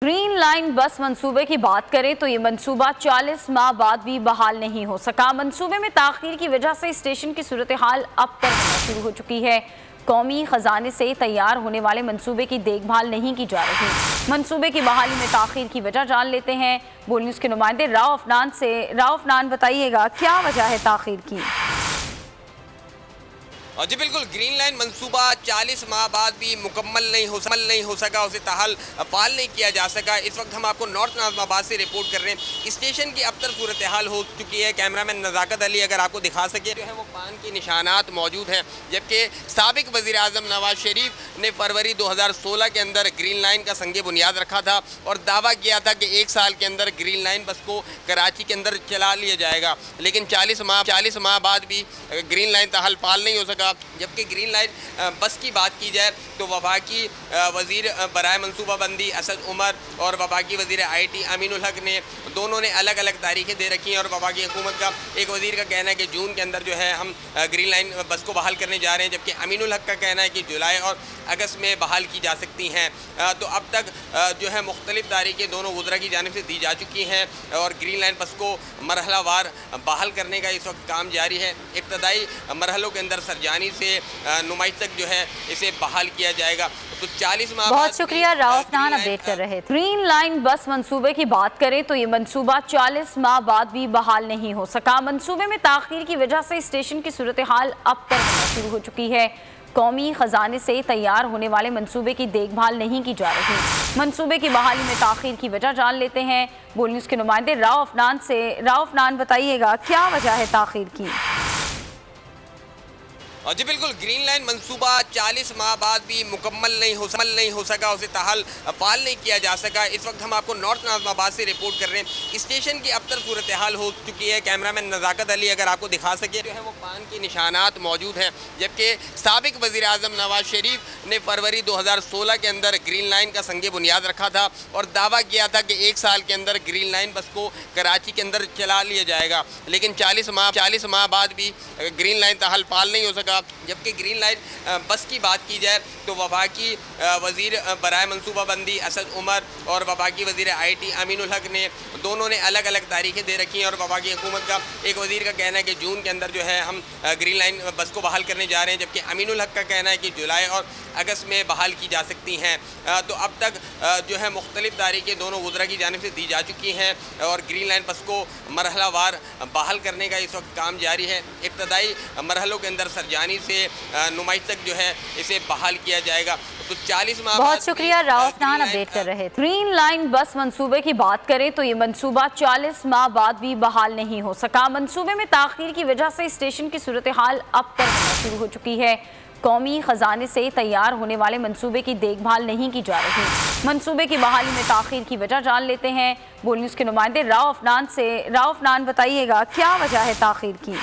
Green line बस मंसूबे की बात करें तो ये मंसूबा 40 माह बाद भी बहाल नहीं हो सका। मंसूबे में ताखीर की वजह से स्टेशन की सूरत हाल अब तक होना शुरू हो चुकी है। कौमी खजाने से तैयार होने वाले मंसूबे की देखभाल नहीं की जा रही। मंसूबे की बहाली में ताखीर की वजह जान लेते हैं बोल न्यूज़ के नुमाइंदे राव अफनान से। राव अफनान, बताइएगा क्या वजह है ताखीर की? जी बिल्कुल, ग्रीन लाइन मंसूबा 40 माह बाद भी मुकम्मल नहीं हो सका, उसे ताहाल फाल नहीं किया जा सका। इस वक्त हम आपको नॉर्थ नाज़माबाद से रिपोर्ट कर रहे हैं। स्टेशन की अब तक सूरत हाल हो चुकी है। कैमरामैन नज़ाकत अली अगर आपको दिखा सके जो है वो पान के निशानात मौजूद हैं, जबकि साबिक वज़ीर आज़म नवाज शरीफ ने फरवरी 2016 के अंदर ग्रीन लाइन का संगे बुनियाद रखा था और दावा किया था कि 1 साल के अंदर ग्रीन लाइन बस को कराची के अंदर चला लिया जाएगा। लेकिन 40 माह बाद भी ग्रीन लाइन ताहाल फाल नहीं हो सका। जबकि ग्रीन लाइन बस की बात की जाए तो वफाकी वज़ीर बराए मनसूबाबंदी असद उमर और वफाकी वज़ीर IT अमीनुल हक ने दोनों ने अलग अलग तारीखें दे रखी हैं और वफाकी हुकूमत का एक वज़ीर का कहना है कि जून के अंदर जो है हम ग्रीन लाइन बस को बहाल करने जा रहे हैं, जबकि अमीनुल हक का कहना है कि जुलाई और अगस्त में बहाल की जा सकती हैं। तो अब तक जो है मुख्तलिफ तारीखें दोनों वज़रा की जानिब से दी जा चुकी हैं और ग्रीन लाइन बस को मरहलावार बहाल करने का इस वक्त काम जारी है। इब्तदाई मरहलों के अंदर सरजानी से नुमाइश तक जो है इसे बहाल किया जाएगा। तो 40 माह बहुत शुक्रिया राव अफनान, अपडेट कर रहे थे। ग्रीन लाइन बस मंसूबे की बात करें तो ये मंसूबा 40 माह बाद भी बहाल नहीं हो सका। मंसूबे में ताखीर की वजह से स्टेशन की सूरत हाल अब तक होना शुरू हो चुकी है। कौमी खजाने से तैयार होने वाले मंसूबे की देखभाल नहीं की जा रही। मंसूबे की बहाली में ताखीर की वजह जान लेते हैं बोल न्यूज़ के नुमाइंदे राव अफनान से। राव अफनान, बताइएगा क्या वजह है ताखीर की? जी बिल्कुल, ग्रीन लाइन मंसूबा 40 माह बाद भी मुकम्मल नहीं हो सका, उसे ताहाल फाल नहीं किया जा सका। इस वक्त हम आपको नॉर्थ नाज़माबाद से रिपोर्ट कर रहे हैं। स्टेशन की अब तक सूरत हाल हो चुकी है। कैमरामैन नज़ाकत अली अगर आपको दिखा सके जो है वो पान के निशानात मौजूद हैं, जबकि साबिक वज़ीर आज़म नवाज शरीफ ने फरवरी 2016 के अंदर ग्रीन लाइन का संगे बुनियाद रखा था और दावा किया था कि 1 साल के अंदर ग्रीन लाइन बस को कराची के अंदर चला लिया जाएगा। लेकिन 40 माह बाद भी ग्रीन लाइन ताहाल फाल नहीं हो सका। जबकि ग्रीन लाइन बस की बात की जाए तो वफाकी वज़ीर बराए मनसूबाबंदी असद उमर और वफाकी वज़ीर IT अमीनुल हक ने दोनों ने अलग अलग तारीखें दे रखी हैं और वफाकी हुकूमत का एक वज़ीर का कहना है कि जून के अंदर जो है हम ग्रीन लाइन बस को बहाल करने जा रहे हैं, जबकि अमीनुल हक का कहना है कि जुलाई और अगस्त में बहाल की जा सकती हैं। तो अब तक जो है मुख्तलिफ तारीखें दोनों वज़रा की जानिब से दी जा चुकी हैं और ग्रीन लाइन बस को मरहलावार बहाल करने का इस वक्त काम जारी है। इब्तदाई मरहलों के अंदर सरजानी से नुमाइश तक जो है इसे बहाल किया जाएगा। तो 40 माह बहुत शुक्रिया राव अफनान, अपडेट कर रहे थे। ग्रीन लाइन बस मंसूबे की बात करें तो ये मंसूबा 40 माह बाद भी बहाल नहीं हो सका। मंसूबे में ताखीर की वजह से स्टेशन की सूरत हाल अब तक होना शुरू हो चुकी है। कौमी खजाने से तैयार होने वाले मंसूबे की देखभाल नहीं की जा रही। मंसूबे की बहाली में ताखीर की वजह जान लेते हैं बोल न्यूज़ के नुमाइंदे राव अफनान से। राव अफनान, बताइएगा क्या वजह है ताखीर की?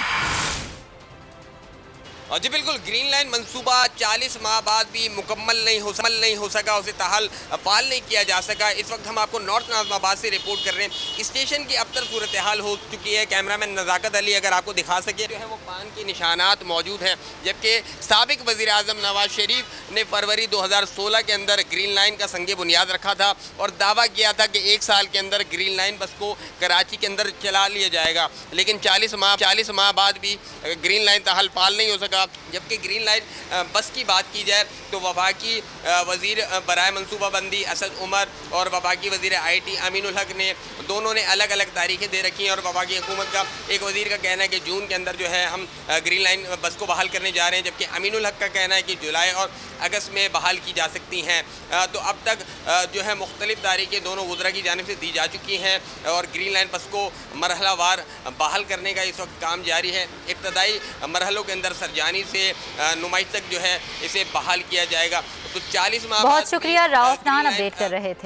जी बिल्कुल, ग्रीन लाइन मंसूबा 40 माह बाद भी मुकम्मल नहीं हो सका, उसे ताहाल फाल नहीं किया जा सका। इस वक्त हम आपको नॉर्थ नाज़माबाद से रिपोर्ट कर रहे हैं। स्टेशन की अब तक सूरत हाल हो चुकी है। कैमरामैन नज़ाकत अली अगर आपको दिखा सके जो है वो पान के निशानात मौजूद हैं, जबकि साबिक वज़ीर आज़म नवाज शरीफ ने फरवरी 2016 के अंदर ग्रीन लाइन का संगे बुनियाद रखा था और दावा किया था कि 1 साल के अंदर ग्रीन लाइन बस को कराची के अंदर चला लिया जाएगा। लेकिन 40 माह बाद भी ग्रीन लाइन ताहाल फाल नहीं हो सका। जबकि ग्रीन लाइन बस की बात की जाए तो वफाकी वज़ीर बराए मनसूबाबंदी असद उमर और वफाकी वज़ीर IT अमीनुल हक ने दोनों ने अलग अलग तारीखें दे रखी हैं और वफाकी हुकूमत का एक वज़ीर का कहना है कि जून के अंदर जो है हम ग्रीन लाइन बस को बहाल करने जा रहे हैं, जबकि अमीनुल हक का कहना है कि जुलाई और अगस्त में बहाल की जा सकती हैं। तो अब तक जो है मुख्तलिफ तारीखें दोनों वज़रा की जानिब से दी जा चुकी हैं और ग्रीन लाइन बस को मरहलावार बहाल करने का इस वक्त काम जारी है। इब्तदाई मरहलों के अंदर सरजानी से नुमाइश तक जो है इसे बहाल किया जाएगा। तो 40 माह बहुत शुक्रिया राव अफनान, अपडेट कर रहे थे।